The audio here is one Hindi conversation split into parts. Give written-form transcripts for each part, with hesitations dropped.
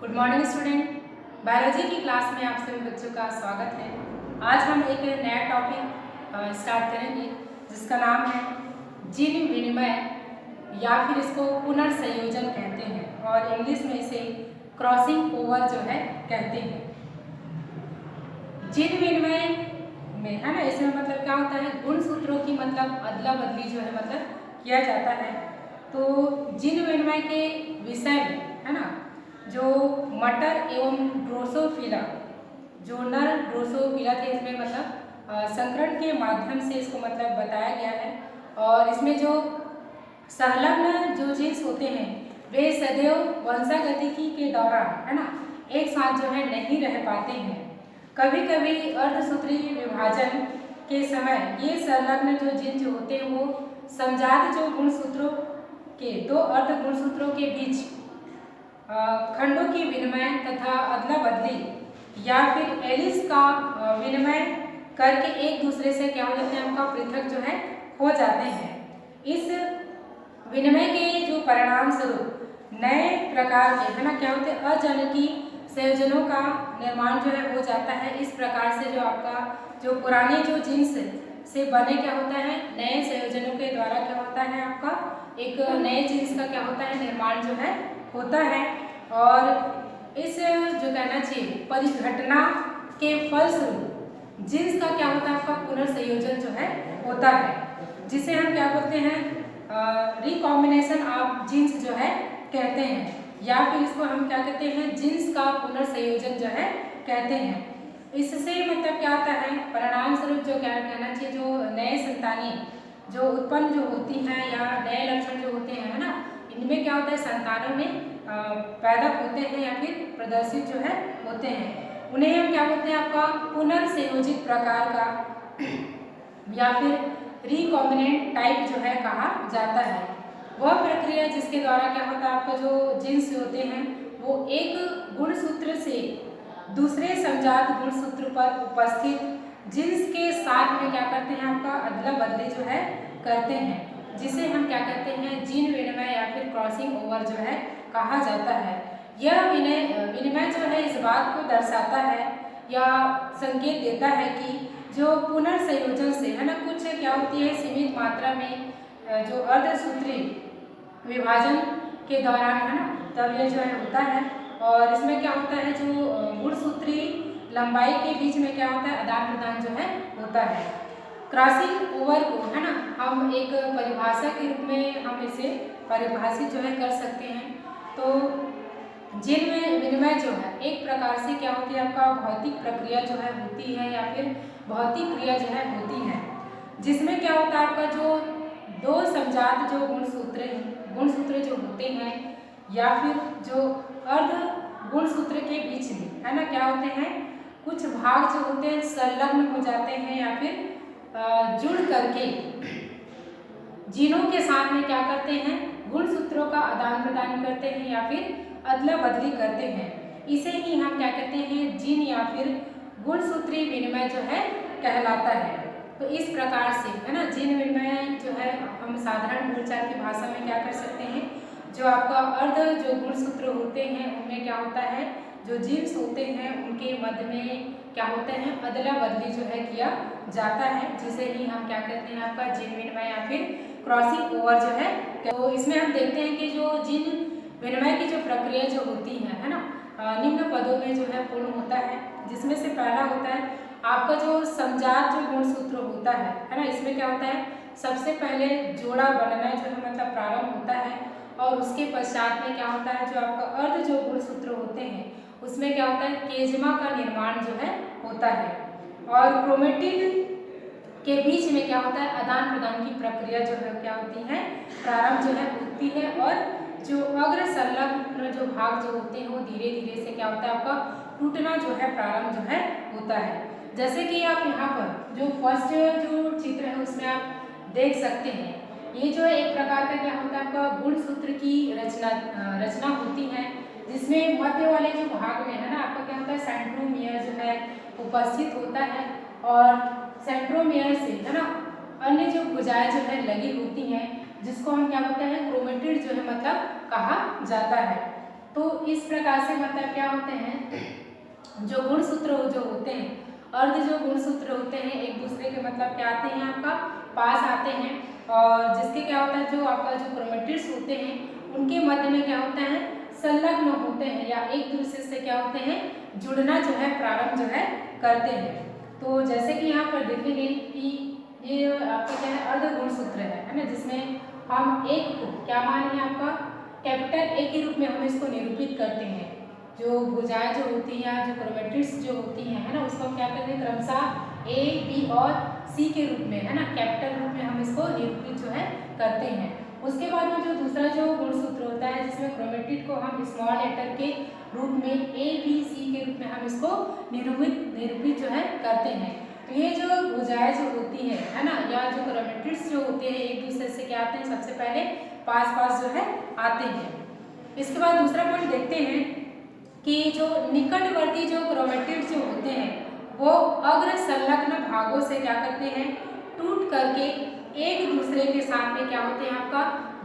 Good morning student. बायोलॉजी की क्लास में आप सभी बच्चों का स्वागत है। आज हम एक नया टॉपिक स्टार्ट करेंगे जिसका नाम है जीन विनिमय या फिर इसको पुनर्संयोजन कहते हैं और इंग्लिश में इसे क्रॉसिंग ओवर जो है कहते हैं। जीन विनिमय में है ना, इसमें मतलब क्या होता है, गुणसूत्रों की मतलब अदला बदली जो है मतलब किया जाता है। तो जीन विनिमय के विषय में है ना, जो मटर एवं ड्रोसोफिला, जो नर ड्रोसोफिला थे, इसमें मतलब संकरण के माध्यम से इसको मतलब बताया गया है। और इसमें जो संलग्न जो जीन्स होते हैं वे सदैव वंशागतिकी के दौरान है ना एक साथ जो है नहीं रह पाते हैं। कभी कभी अर्धसूत्रीय विभाजन के समय ये संलग्न जो जीन्स जो होते हैं वो समजात जो गुणसूत्रों के दो अर्ध गुणसूत्रों के बीच खंडों की विनिमय तथा अदला बदली या फिर एलिस का विनिमय करके एक दूसरे से क्या हो जाते हैं, उनका पृथक जो है हो जाते हैं। इस विनिमय के जो परिणाम स्वरूप नए प्रकार के है ना क्या होते हैं, अजनकी संयोजनों का निर्माण जो है हो जाता है। इस प्रकार से जो आपका जो पुराने जो जीन्स से बने क्या होता है, नए संयोजनों के द्वारा क्या होता है, आपका एक नए जीन्स का क्या होता है निर्माण जो है होता है। और इस जो कहना चाहिए परिघटना के फलस्वरूप जीन्स का क्या होता है, आपका पुनर्संयोजन जो है होता है, जिसे हम क्या बोलते हैं, रिकॉम्बिनेशन ऑफ जीन्स जो है कहते हैं, या फिर इसको हम क्या कहते हैं, जीन्स का पुनर्संयोजन जो है कहते हैं। इससे मतलब क्या होता है, परिणाम स्वरूप जो क्या कहना चाहिए, जो नए संतानें जो उत्पन्न जो होती हैं या नए लक्षण जो होते हैं है ना, इनमें क्या होता है, संतानों में पैदा होते हैं या फिर प्रदर्शित जो है होते हैं। उन्हें हम क्या बोलते हैं, आपका पुनर्संयोजित प्रकार का या फिर रिकॉम्बिनेंट टाइप जो है कहा जाता है। वह प्रक्रिया जिसके द्वारा क्या होता है, आपका जो जीन्स होते हैं वो एक गुणसूत्र से दूसरे समजात गुणसूत्र पर उपस्थित जीन्स के साथ में क्या करते हैं, आपका अदला बदली जो है करते हैं, जिसे हम क्या कहते हैं, जीन विनिमय या फिर क्रॉसिंग ओवर जो है कहा जाता है। यह विनिमय जो है इस बात को दर्शाता है या संकेत देता है कि जो पुनर्संयोजन से है ना कुछ क्या होती है, सीमित मात्रा में जो अर्धसूत्री विभाजन के दौरान है ना तब ये जो है होता है। और इसमें क्या होता है, जो गुणसूत्री लंबाई के बीच में क्या होता है, आदान प्रदान जो है होता है। क्रॉसिंग ओवर को है ना हम एक परिभाषा के रूप में हम इसे परिभाषित जो है कर सकते हैं। तो जीन में विनिमय जो है एक प्रकार से क्या होती है, आपका भौतिक प्रक्रिया जो है होती है या फिर भौतिक क्रिया जो है होती है, जिसमें क्या होता है, आपका जो दो समजात जो गुणसूत्र जो होते हैं या फिर जो अर्ध गुणसूत्र के बीच में है ना क्या होते हैं, कुछ भाग जो होते हैं संलग्न हो जाते हैं या फिर जुड़ करके जीनों के साथ में क्या करते हैं, गुणसूत्रों का आदान प्रदान करते हैं या फिर अदला बदली करते हैं। इसे ही हम क्या कहते हैं, जीन या फिर गुणसूत्री विनिमय जो है कहलाता है। तो इस प्रकार से है ना जीन विनिमय जो है हम साधारण बोलचाल की भाषा में क्या कर सकते हैं, जो आपका अर्ध जो गुणसूत्र होते हैं उनमें क्या होता है, जो जीन्स होते हैं उनके मध्य में क्या होते हैं, अदला बदली जो है किया जाता है, जिसे ही हम क्या कहते हैं, आपका जीन विनिमय या फिर क्रॉसिंग ओवर जो है। तो इसमें हम देखते हैं कि जो जीन विनिमय की जो प्रक्रिया जो होती है ना निम्न पदों में जो है पूर्ण होता है, जिसमें से पहला होता है आपका जो समजात जो गुणसूत्र होता है ना, इसमें क्या होता है, सबसे पहले जोड़ा बनना जो है मतलब प्रारंभ होता है, और उसके पश्चात में क्या होता है, जो आपका अर्ध जो गुणसूत्र होते हैं उसमें क्या होता है, केजमा का निर्माण जो है होता है, और क्रोमेटिड के बीच में क्या होता है, आदान प्रदान की प्रक्रिया जो है क्या होती है, प्रारंभ जो है होती है, और जो अग्र संलग्न जो भाग जो होते हैं वो धीरे धीरे से क्या होता है, आपका टूटना जो है प्रारंभ जो है होता है। जैसे कि आप यहाँ पर जो फर्स्ट जो चित्र है उसमें आप देख सकते हैं, ये जो एक प्रकार का क्या होता है, आपका गुणसूत्र की रचना होती है, जिसमें मध्य वाले जो भाग में है ना आपका क्या होता है, सेंट्रोमियर जो है उपस्थित होता है, और सेंट्रोमियर से है ना अन्य जो भुजाएं जो है लगी होती हैं, जिसको हम क्या बोलते हैं, क्रोमेटिड जो है मतलब कहा जाता है। तो इस प्रकार से मतलब क्या होते हैं, जो गुणसूत्र जो होते हैं, अर्ध जो गुणसूत्र होते हैं एक दूसरे के मतलब क्या आते हैं आपका पास आते हैं, और जिसके क्या होता है जो आपका जो क्रोमेटिड्स होते हैं उनके मध्य में क्या होता है संलग्न होते हैं या एक दूसरे से क्या होते हैं जुड़ना जो है प्रारंभ जो है करते हैं। तो जैसे कि यहाँ पर देखेंगे कि ये आपका क्या है अर्ध गुणसूत्र है ना, जिसमें हम एक को क्या माने आपका कैपिटल ए के रूप में हम इसको निरूपित करते हैं। जो भुजाएं जो होती हैं जो क्रोमेटिड्स जो होती हैं है ना, उसको क्या कहते हैं क्रमशः ए बी और सी के रूप में है ना कैपिटल रूप में हम इसको निरूपित जो है करते हैं। उसके बाद में जो दूसरा जो गुणसूत्र होता है जिसमें क्रोमेटिड को हम स्मॉल लेटर के रूप में ए बी सी के रूप में हम इसको निरूपित जो है करते हैं। तो ये जो भुजाएं जो होती है ना, या जो क्रोमेटिड्स जो होते हैं एक दूसरे से क्या आते हैं सबसे पहले पास पास जो है आते हैं। इसके बाद दूसरा पॉइंट देखते हैं कि जो निकटवर्ती जो क्रोमेटिड्स जो होते हैं वो अग्र संलग्न भागों से क्या करते हैं टूट करके एक दूसरे के साथ में क्या होते हैं आपका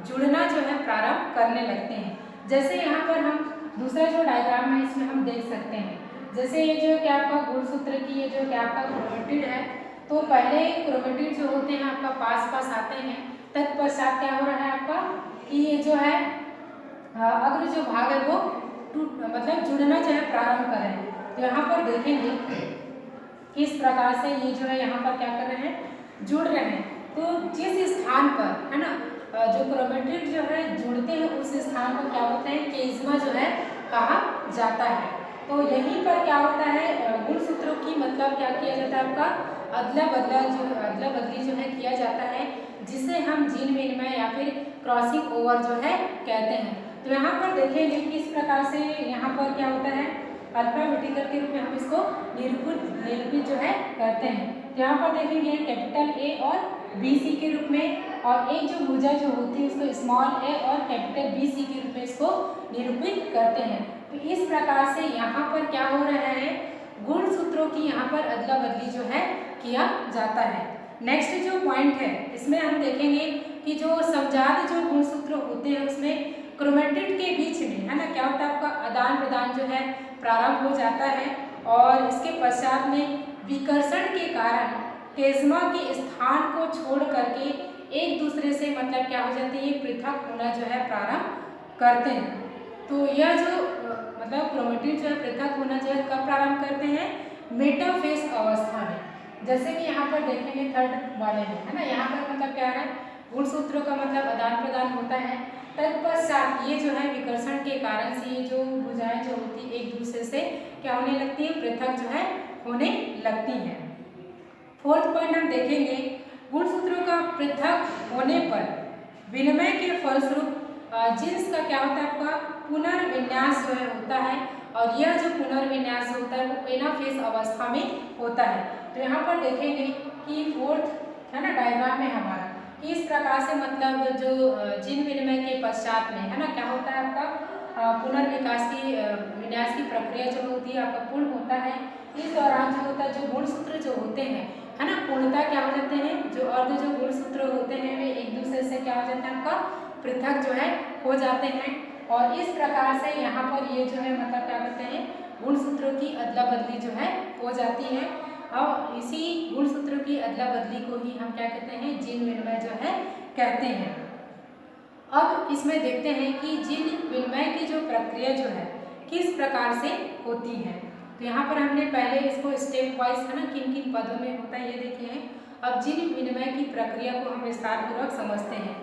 जुड़ना जो है प्रारंभ करने लगते हैं। जैसे यहाँ पर हम दूसरा जो डायग्राम है इसमें हम देख सकते हैं, जैसे ये जो क्या आपका गुणसूत्र की ये जो क्या आपका क्रोमेटिड है, तो पहले क्रोमेटिड जो होते हैं आपका पास पास आते हैं, तत्पश्चात क्या हो रहा है आपका कि ये जो है अग्र जो भाग है वो टूट मतलब जुड़ना जो है प्रारंभ कर रहे हैं। तो यहाँ पर देखेंगे किस प्रकार से ये जो है यहाँ पर क्या कर रहे हैं जुड़ रहे हैं। तो जिस स्थान पर है ना जो क्रोमेटिड जो है जुड़ते हैं उस स्थान को क्या होता है केज़िमा जो है कहा जाता है। तो यहीं पर क्या होता है गुणसूत्रों की मतलब क्या किया जाता है आपका अदला बदली जो है किया जाता है, जिसे हम जीन विनिमय या फिर क्रॉसिंग ओवर जो है कहते हैं। तो यहाँ पर देखेंगे किस प्रकार से यहाँ पर क्या होता है अल्फाबेटिकल के रूप में हम इसको निरूपित जो है करते हैं। तो यहाँ पर देखेंगे कैपिटल ए और बी सी के रूप में, और एक जो भुजा जो होती है उसको स्मॉल ए और कैपिटल बी सी के रूप में इसको निरूपित करते हैं। तो इस प्रकार से यहाँ पर क्या हो रहा है गुणसूत्रों की यहाँ पर अदला बदली जो है किया जाता है। नेक्स्ट जो पॉइंट है इसमें हम देखेंगे कि जो समजात जो गुणसूत्र होते हैं उसमें क्रोमेटिड के बीच में है ना क्या होता है आपका आदान प्रदान जो है प्रारंभ हो जाता है, और इसके पश्चात में विकर्षण के कारण केज़िमा के स्थान को छोड़ करके एक दूसरे से मतलब क्या हो जाती है पृथक होना जो है प्रारंभ करते हैं। तो यह जो मतलब क्रोमेटिड जो है पृथक होना जो है कब प्रारंभ करते हैं मेटाफेज अवस्था में। जैसे कि यहाँ पर देखेंगे थर्ड वाले में है ना, यहाँ पर मतलब क्या है गुणसूत्रों का मतलब आदान प्रदान होता है, तत्पश्चात ये जो है विकर्षण के कारण से ये जो भुजाएं जो होती है एक दूसरे से क्या होने लगती है पृथक जो है होने लगती हैं। फोर्थ पॉइंट हम देखेंगे गुणसूत्रों का पृथक होने पर विनिमय के फलस्वरूप जीन्स का क्या होता है आपका पुनर्विन्यास जो है होता है, और यह जो पुनर्विन्यास होता है वो एनाफेज अवस्था में होता है। तो यहाँ पर देखेंगे कि फोर्थ है ना डायग्राम में हमारा इस प्रकार से मतलब जो जीन विनिमय के पश्चात में है ना क्या होता है आपका विन्यास की प्रक्रिया जो होती है आपका पूर्ण होता है। इस दौरान जो होता है जो गुणसूत्र जो होते हैं है ना पूर्णतः क्या हो जाते हैं, जो अर्ध जो गुणसूत्र होते हैं वे एक दूसरे से क्या हो जाते हैं आपका पृथक जो है हो जाते हैं, और इस प्रकार से यहाँ पर ये जो है मतलब क्या कहते हैं गुणसूत्रों की अदला बदली जो है हो जाती है, और इसी गुणसूत्रों की अदला बदली को ही हम क्या कहते हैं जीन विनिमय जो है कहते हैं। अब इसमें देखते हैं कि जीन विनिमय की जो प्रक्रिया जो है किस प्रकार से होती है। तो यहाँ पर हमने पहले इसको स्टेप वाइज है ना किन किन पदों में होता है ये देखे हैं। अब जीन विनिमय की प्रक्रिया को हम विस्तारपूर्वक समझते हैं।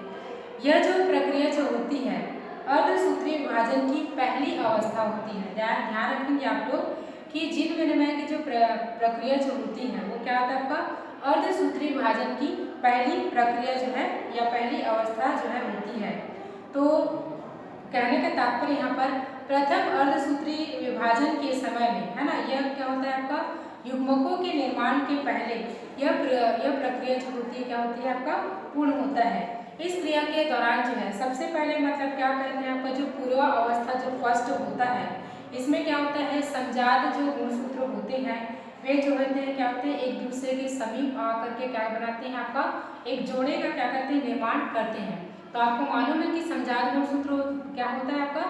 यह जो प्रक्रिया जो होती है अर्धसूत्रीय विभाजन की पहली अवस्था होती है। ध्यान रखेंगे आप लोग कि जीन विनिमय की जो प्रक्रिया जो होती है वो क्या होता है आपका अर्धसूत्रीय विभाजन की पहली प्रक्रिया जो है या पहली अवस्था जो है होती है। तो कहने का तात्पर्य यहाँ पर प्रथम अर्धसूत्रीय विभाजन के समय में है ना यह क्या होता है आपका युग्मकों के निर्माण के पहले यह प्रक्रिया जो होती है क्या होती है आपका पूर्ण होता है। इस क्रिया के दौरान जो है सबसे पहले मतलब क्या करते हैं आपका जो पूर्व अवस्था जो फर्स्ट होता है इसमें क्या होता है समजात जो गुणसूत्र होते हैं वे जो होते हैं क्या होते हैं एक दूसरे के समीप आकर के क्या बनाते हैं आपका एक जोड़े का क्या करते हैं निर्माण करते हैं। तो आपको मालूम है कि समजात गुणसूत्र क्या होता है आपका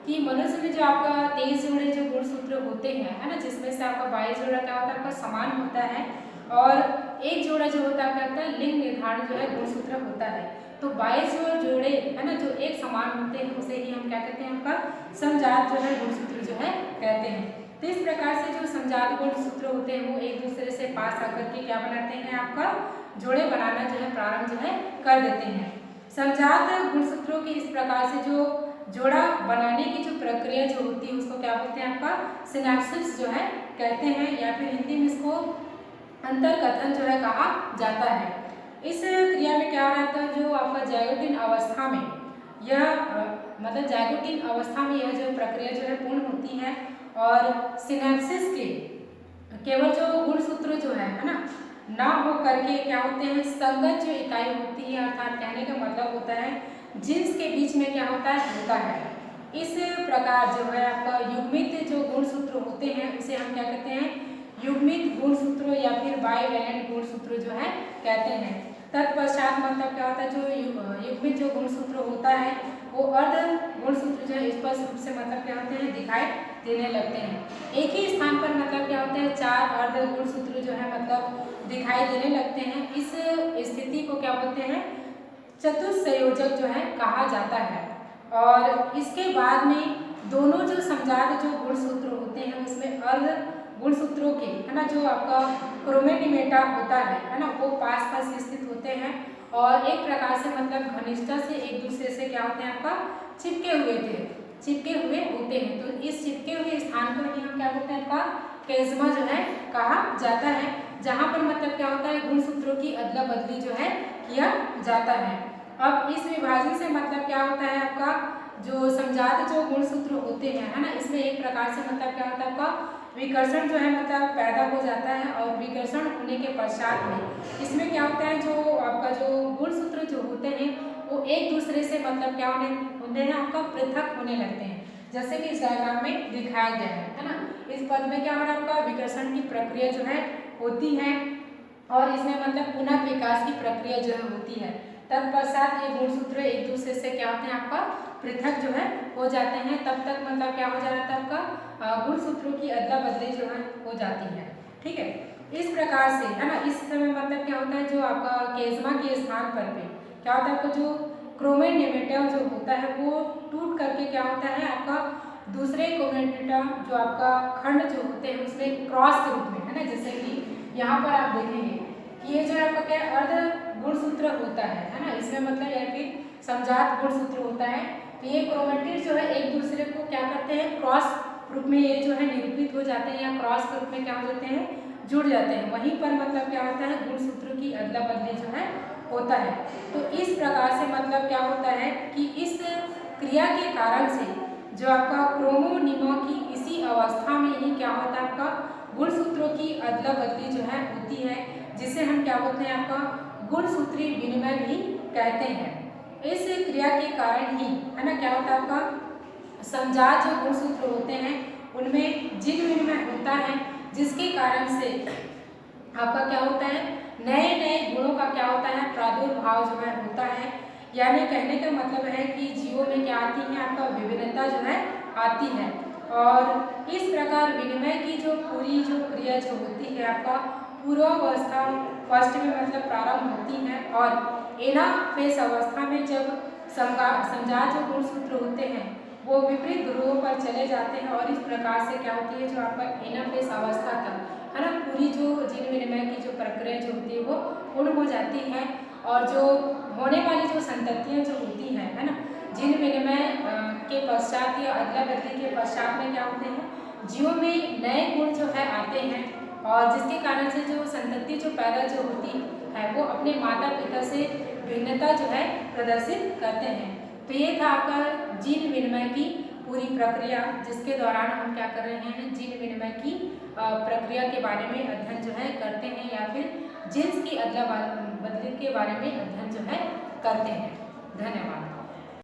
कि मनुष्य में जो आपका 23 जोड़े जो गुणसूत्र होते हैं, है ना, जिसमें से आपका 22 जोड़ा क्या होता है, आपका समान होता है और एक जोड़ा जो होता है क्या होता है, लिंग निर्धारण जो है गुणसूत्र होता है। तो 22 जोड़े है ना जो एक समान होते हैं उसे ही हम क्या कहते हैं, आपका समजात जो है गुणसूत्र जो है कहते हैं। तो इस प्रकार से जो समजात गुणसूत्र होते हैं वो एक दूसरे से पास आकर के क्या बनाते हैं, आपका जोड़े बनाना जो है प्रारंभ जो है कर देते हैं। समजात गुणसूत्रों की इस प्रकार से जो जोड़ा बनाने की जो प्रक्रिया जो होती है उसको क्या बोलते हैं, आपका सिनैप्सिस जो है कहते हैं, या फिर हिंदी में इसको अंतरकथन जो है कहा जाता है। इस क्रिया में क्या हो रहा था, जो आपका जाइगोटिन अवस्था में यह मतलब जाइगोटिन अवस्था में यह जो प्रक्रिया जो है पूर्ण होती है और सिनैप्सिस के केवल जो गुणसूत्र जो है ना ना हो करके क्या होते हैं, संगत जो इकाई होती है, अर्थात कहने का मतलब होता है जीन्स के बीच में क्या होता है। इस प्रकार जो है आपका युग्मित जो गुणसूत्र होते हैं उसे हम क्या कहते हैं, युग्मित गुणसूत्र या फिर बाइवैलेंट गुणसूत्र जो है कहते हैं। तत्पश्चात मतलब क्या होता है, जो युग्मित जो गुणसूत्र होता है वो अर्ध गुणसूत्र जो है स्पष्ट रूप से मतलब क्या होते हैं, दिखाई देने लगते हैं। एक ही स्थान पर मतलब क्या होते हैं, 4 अर्ध गुणसूत्र जो है मतलब दिखाई देने लगते हैं। इस स्थिति को क्या बोलते हैं, चतुस्संयोजक जो है कहा जाता है। और इसके बाद में दोनों जो समजात जो गुणसूत्र होते हैं उसमें अर्ध गुणसूत्रों के है ना जो आपका क्रोमेटिमेटा होता है ना, वो पास पास स्थित होते हैं और एक प्रकार से मतलब घनिष्ठता से एक दूसरे से क्या होते हैं, आपका चिपके हुए होते हैं। तो इस चिपके हुए स्थान पर ही हम क्या बोलते हैं, आपका केज़मा जो है कहा जाता है, जहाँ पर मतलब क्या होता है, गुणसूत्रों की अदला बदली जो है किया जाता है। अब इस विभाजन से मतलब क्या होता है, आपका जो समजात जो गुणसूत्र होते हैं है ना, इसमें एक प्रकार से मतलब क्या होता है, आपका विकर्षण जो है मतलब पैदा हो जाता है और विकर्षण होने के पश्चात में इसमें क्या होता है, जो आपका जो गुणसूत्र जो होते हैं वो एक दूसरे से मतलब क्या होने हैं, आपका पृथक होने लगते हैं, जैसे कि इस डायग्राम में दिखाया गया है ना। इस पद में क्या हो रहा है, आपका विकर्षण की प्रक्रिया जो है होती है और इसमें मतलब पुनः विकास की प्रक्रिया जो है होती है। तत्पश्चात ये गुणसूत्र एक दूसरे से क्या होते हैं, आपका पृथक जो है हो जाते हैं। तब तक मतलब क्या हो जा रहा था, आपका गुणसूत्रों की अदला बदली जो है हो जाती है। ठीक है, इस प्रकार से है ना, इस समय मतलब क्या होता है, जो आपका केज़मा के स्थान पर पे क्या होता है, आपका जो क्रोमेटिमेटा जो होता है वो टूट करके क्या होता है, आपका दूसरे क्रोमेटिमेटा जो आपका खंड जो होते हैं उसमें क्रॉस के रूप में है ना, जैसे कि यहाँ पर आप देखेंगे कि ये जो आपका क्या अर्ध गुणसूत्र होता है ना, इसमें मतलब या फिर समजात गुणसूत्र होता है। तो ये क्रोमेटिड जो है एक दूसरे को क्या करते हैं, क्रॉस रूप में ये जो है निरूपित हो जाते हैं या क्रॉस के रूप में क्या हो जाते हैं, जुड़ जाते हैं। वहीं पर मतलब क्या होता है, गुणसूत्र की अदला बदली जो है होता है। तो इस प्रकार से मतलब क्या होता है कि इस क्रिया के कारण से जो आपका क्रोमोनिमा की इसी अवस्था में ही क्या होता है, आपका गुणसूत्रों की अदला बदली जो है होती है, जिसे हम क्या बोलते हैं, आपका गुणसूत्री विनिमय भी कहते हैं। इस क्रिया के कारण ही है ना क्या होता है, आपका समजात जो गुणसूत्र होते हैं उनमें जिन विनिमय होता है, जिसके कारण से आपका क्या होता है, नए नए गुणों का क्या होता है, प्रादुर्भाव जो है होता है। यानी कहने का मतलब है कि जीवों में क्या आती है, आपका विभिन्नता जो है आती है। और इस प्रकार विनिमय की जो पूरी जो क्रिया जो होती है, आपका पूर्वावस्था फर्स्ट में मतलब प्रारंभ होती है और एनाफेज अवस्था में जब समजात जो गुणसूत्र होते हैं वो विपरीत ध्रुवों पर चले जाते हैं और इस प्रकार से क्या होती है, जो आपका एनाफेज अवस्था तक है ना पूरी जो जीन विनिमय की जो प्रक्रिया जो होती है वो पूर्ण हो जाती है। और जो होने वाली जो संततियाँ जो होती हैं है ना, जीन विनिमय के पश्चात या अदला बदली के पश्चात में क्या होते हैं, जीवों में नए गुण जो है आते हैं और जिसके कारण से जो संतति जो पैदा जो होती है वो अपने माता पिता से भिन्नता जो है प्रदर्शित करते हैं। तो ये था आपका जीन विनिमय की पूरी प्रक्रिया, जिसके दौरान हम क्या कर रहे हैं, जीन विनिमय की प्रक्रिया के बारे में अध्ययन जो है करते हैं या फिर जीन्स की अदला बदली के बारे में अध्ययन जो है करते हैं। धन्यवाद।